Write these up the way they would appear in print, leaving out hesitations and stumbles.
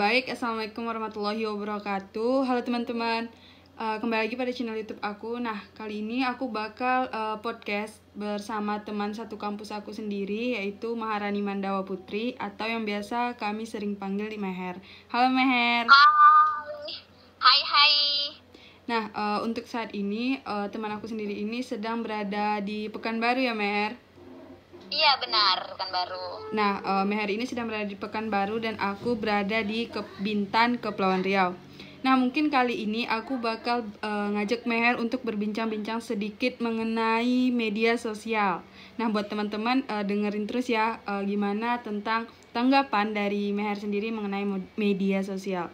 Baik, Assalamualaikum warahmatullahi wabarakatuh. Halo teman-teman, kembali lagi pada channel YouTube aku. Nah, kali ini aku bakal podcast bersama teman satu kampus aku sendiri, yaitu Maharani Mandawa Putri, atau yang biasa kami sering panggil di Meher. Halo Meher. Hai. Nah, untuk saat ini teman aku sendiri ini sedang berada di Pekanbaru ya Meher? Iya benar, Pekanbaru. Nah, Meher ini sedang berada di Pekanbaru dan aku berada di Bintan, Kepulauan Riau. Nah, mungkin kali ini aku bakal ngajak Meher untuk berbincang-bincang sedikit mengenai media sosial. Nah, buat teman-teman dengerin terus ya gimana tentang tanggapan dari Meher sendiri mengenai media sosial.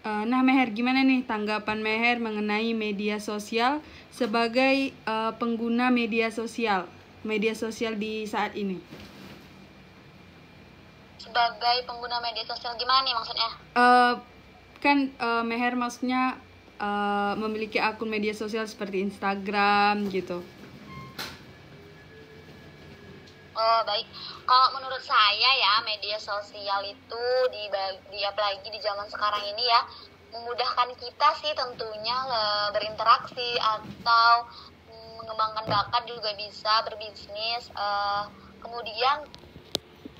Nah, Meher, gimana nih tanggapan Meher mengenai media sosial sebagai pengguna media sosial di saat ini? Sebagai pengguna media sosial gimana nih maksudnya? Meher maksudnya memiliki akun media sosial seperti Instagram gitu. Oh baik, kalau menurut saya ya media sosial itu di apalagi di zaman sekarang ini ya memudahkan kita sih tentunya berinteraksi atau mengembangkan bakat, juga bisa berbisnis. Kemudian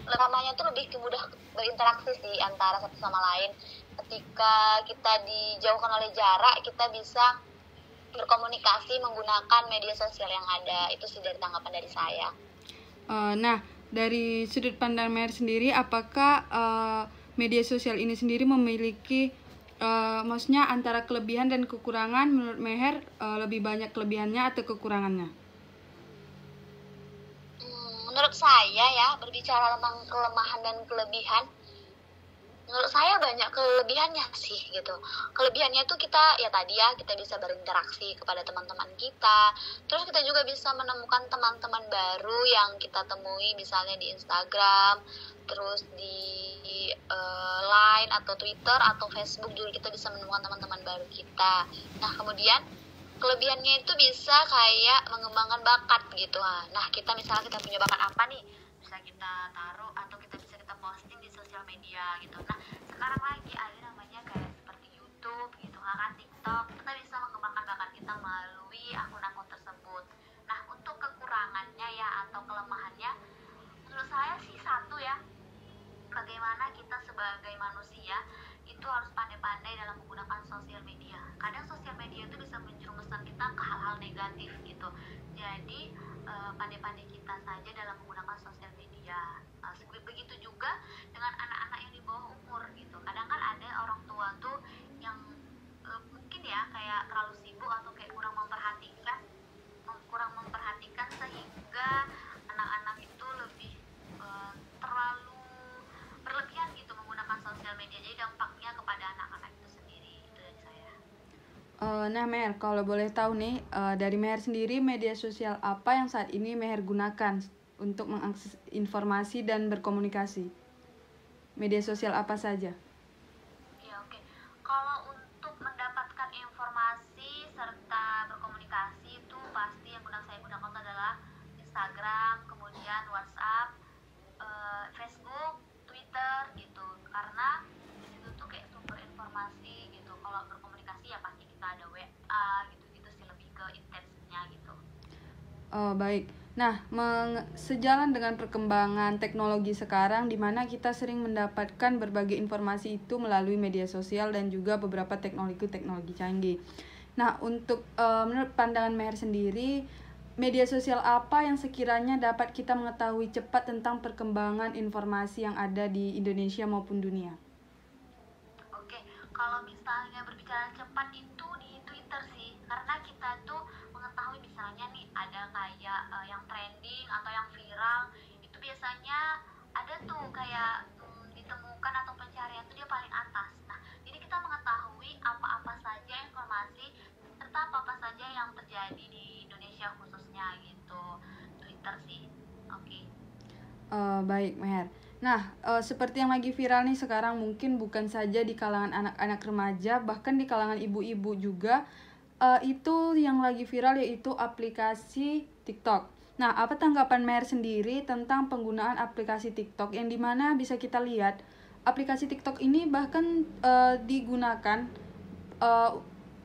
namanya tuh lebih mudah berinteraksi sih antara satu sama lain. Ketika kita dijauhkan oleh jarak, kita bisa berkomunikasi menggunakan media sosial yang ada. Itu sih dari tanggapan dari saya. Nah, dari sudut pandang Meher sendiri, apakah media sosial ini sendiri memiliki maksudnya antara kelebihan dan kekurangan? Menurut Meher lebih banyak kelebihannya atau kekurangannya? Menurut saya ya, berbicara tentang kelemahan dan kelebihan, menurut saya banyak kelebihannya sih gitu. Kelebihannya tuh kita ya tadi ya, kita bisa berinteraksi kepada teman-teman kita. Terus kita juga bisa menemukan teman-teman baru yang kita temui misalnya di Instagram, terus di Line atau Twitter atau Facebook juga kita bisa menemukan teman-teman baru kita. Nah, kemudian kelebihannya itu bisa kayak mengembangkan bakat gitu. Nah, kita misalnya kita punya bakat apa nih, bisa kita taruh atau kita posting di sosial media gitu. Nah, sekarang lagi ada namanya kayak seperti YouTube gitu kan, TikTok. Kita bisa mengembangkan bakat kita melalui akun-akun tersebut. Nah, untuk kekurangannya ya atau kelemahannya, menurut saya sih satu ya, bagaimana kita sebagai manusia itu harus pandai-pandai dalam menggunakan sosial media. Kadang sosial media itu bisa menjerumuskan kita ke hal-hal negatif gitu. Jadi pandai-pandai kita saja dalam menggunakan sosial media. Begitu juga dengan anak-anak yang di bawah umur gitu. Kadang kan ada orang tua tuh yang mungkin ya kayak terlalu sibuk atau kayak kurang memperhatikan sehingga anak-anak itu lebih terlalu berlebihan gitu menggunakan sosial media. Jadi dampaknya kepada anak-anak itu sendiri. Itu dari saya. Nah Meher, kalau boleh tahu nih dari Meher sendiri, media sosial apa yang saat ini Meher gunakan untuk mengakses informasi dan berkomunikasi? Media sosial apa saja? Ya oke. Kalau untuk mendapatkan informasi serta berkomunikasi itu pasti yang saya gunakan adalah Instagram, kemudian WhatsApp, Facebook, Twitter gitu. Karena di situ tuh kayak sumber informasi gitu. Kalau berkomunikasi ya pasti kita ada WA gitu sih, lebih ke intensnya gitu. Baik. Nah, sejalan dengan perkembangan teknologi sekarang, di mana kita sering mendapatkan berbagai informasi itu melalui media sosial dan juga beberapa teknologi canggih. Nah, untuk menurut pandangan Meher sendiri, media sosial apa yang sekiranya dapat kita mengetahui cepat tentang perkembangan informasi yang ada di Indonesia maupun dunia? Oke, kalau misalnya berbicara cepat itu di Twitter sih, karena kita tuh mengetahui misalnya nih ada kayak yang trending atau yang viral, itu biasanya ada tuh kayak ditemukan atau pencarian tuh dia paling atas. Nah, jadi kita mengetahui apa-apa saja informasi serta apa-apa saja yang terjadi di Indonesia khususnya gitu. Twitter sih. Oke. Baik, Meher. Nah, seperti yang lagi viral nih sekarang, mungkin bukan saja di kalangan anak-anak remaja, bahkan di kalangan ibu-ibu juga, itu yang lagi viral yaitu aplikasi TikTok. Nah, apa tanggapan Meher sendiri tentang penggunaan aplikasi TikTok yang dimana bisa kita lihat aplikasi TikTok ini bahkan digunakan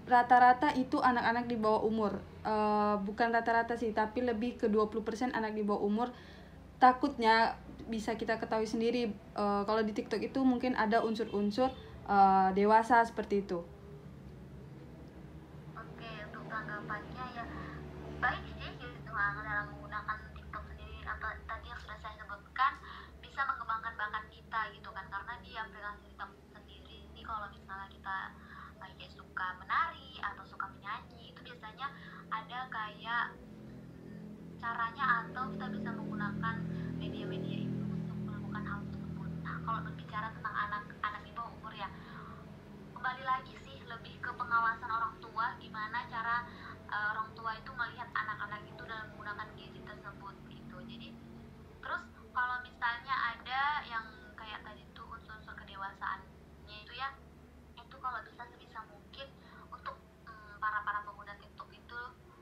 rata-rata itu anak-anak di bawah umur. Bukan rata-rata sih, tapi lebih ke 20% anak di bawah umur. Takutnya bisa kita ketahui sendiri kalau di TikTok itu mungkin ada unsur-unsur dewasa seperti itu. Oke, untuk tanggapannya ya baik sih gitu dalam menggunakan TikTok sendiri atau tadi yang sudah saya sebutkan bisa mengembangkan bakat kita gitu kan, karena di aplikasi TikTok sendiri ini kalau misalnya kita kayak suka menari atau suka menyanyi itu biasanya ada kayak caranya atau kita bisa menggunakan media-media itu untuk melakukan hal tersebut. Nah, kalau berbicara tentang anak-anak di bawah umur ya kembali lagi sih lebih ke pengawasan orang tua, gimana cara orang tua itu melihat anak-anak itu dalam menggunakan gadget tersebut gitu. Jadi terus kalau misalnya ada yang kayak tadi tuh unsur-unsur kedewasaannya itu ya, itu kalau bisa sebisa mungkin untuk para pengguna TikTok itu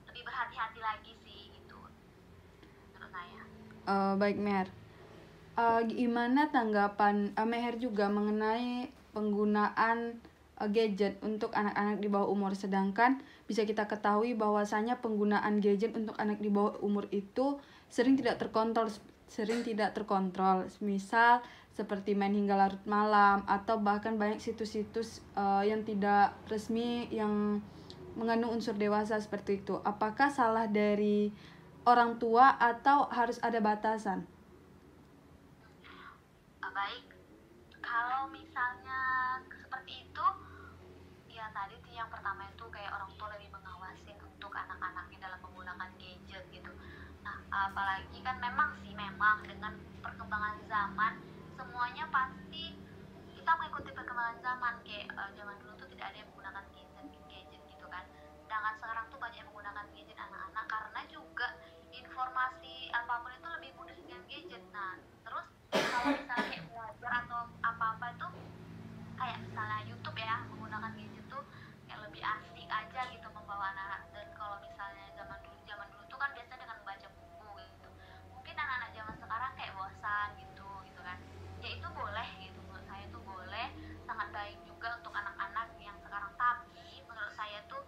lebih berhati-hati lagi sih gitu menurut saya. Baik Meher, gimana tanggapan Meher juga mengenai penggunaan gadget untuk anak-anak di bawah umur, sedangkan bisa kita ketahui bahwasanya penggunaan gadget untuk anak di bawah umur itu sering tidak terkontrol, misal seperti main hingga larut malam atau bahkan banyak situs-situs yang tidak resmi yang mengandung unsur dewasa seperti itu. Apakah salah dari orang tua atau harus ada batasan? Baik, kalau misalnya seperti itu ya tadi sih yang pertama itu kayak orang tua lebih mengawasin untuk anak-anaknya dalam menggunakan gadget gitu. Nah, apalagi kan memang dengan perkembangan zaman semuanya pasti kita mengikuti perkembangan zaman. Kayak zaman dulu tuh tidak ada yang menggunakan gadget gitu kan, sedangkan sekarang tuh banyak yang menggunakan gadget anak-anak karena juga informasi apapun itu lebih mudah dengan gadget. Nah, terus kalau misalnya kayak belajar atau apa-apa itu kayak misalnya YouTube ya, menggunakan gadget tuh kayak lebih asik aja gitu membawa anak. Dan kalau misalnya zaman dulu tuh kan biasa dengan membaca buku gitu, mungkin anak-anak zaman sekarang kayak bosan gitu kan. Ya itu boleh gitu, menurut saya tuh boleh, sangat baik juga untuk anak-anak yang sekarang. Tapi menurut saya tuh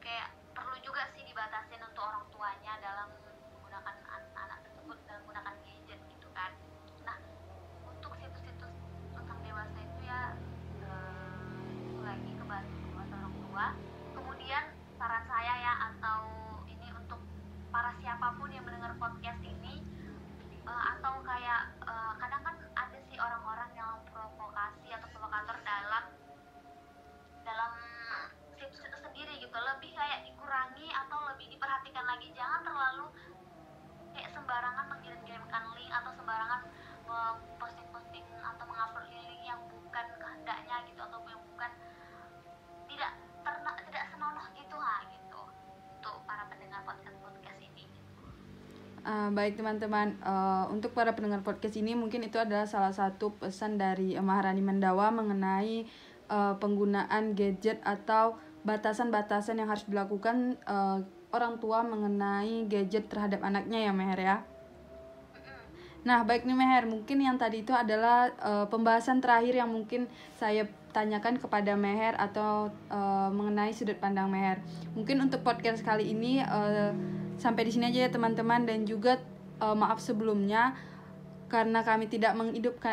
kayak perlu juga sih dibatasin untuk orang tuanya dalam menggunakan anak tersebut dalam menggunakan gadget gitu kan. Nah, untuk situs-situs tentang dewasa itu ya itu lagi kembali ke orang tua. Kemudian saran saya ya, atau ini untuk para siapapun yang mendengar podcast ini, atau kayak kadang kan ada sih orang-orang yang provokasi atau provokator dalam situs itu sendiri gitu, lebih kayak dikurangi atau lebih diperhatikan lagi, jangan terlalu kayak sembarangan mengirim-kirimkan link atau sembarangan posting-posting atau mengupload link yang bukan kehendaknya gitu, atau yang bukan tidak senonoh gitu gitu untuk para pendengar podcast ini. Baik teman-teman, untuk para pendengar podcast ini mungkin itu adalah salah satu pesan dari Maharani Mandawa mengenai penggunaan gadget atau batasan-batasan yang harus dilakukan orang tua mengenai gadget terhadap anaknya ya Meher ya. Nah baik nih Meher, mungkin yang tadi itu adalah pembahasan terakhir yang mungkin saya tanyakan kepada Meher atau mengenai sudut pandang Meher. Mungkin untuk podcast kali ini sampai di sini aja ya teman-teman, dan juga maaf sebelumnya karena kami tidak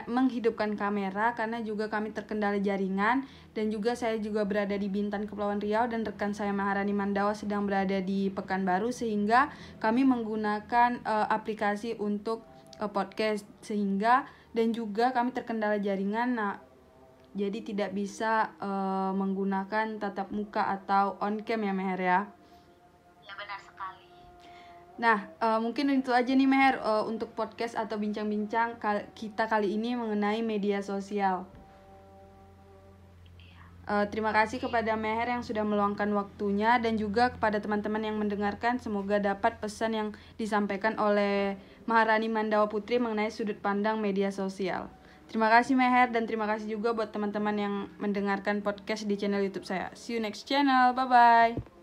menghidupkan kamera karena juga kami terkendala jaringan, dan juga saya juga berada di Bintan Kepulauan Riau dan rekan saya Maharani Mandawa sedang berada di Pekanbaru, sehingga kami menggunakan aplikasi untuk podcast sehingga, dan juga kami terkendala jaringan. Nah, jadi tidak bisa menggunakan tatap muka atau on cam ya Meher ya. Ya benar sekali. Nah, mungkin itu aja nih Meher untuk podcast atau bincang-bincang kita kali ini mengenai media sosial. Terima kasih kepada Meher yang sudah meluangkan waktunya, dan juga kepada teman-teman yang mendengarkan. Semoga dapat pesan yang disampaikan oleh Maharani Mandawa Putri mengenai sudut pandang media sosial. Terima kasih Meher, dan terima kasih juga buat teman-teman yang mendengarkan podcast di channel YouTube saya. See you next channel, bye-bye.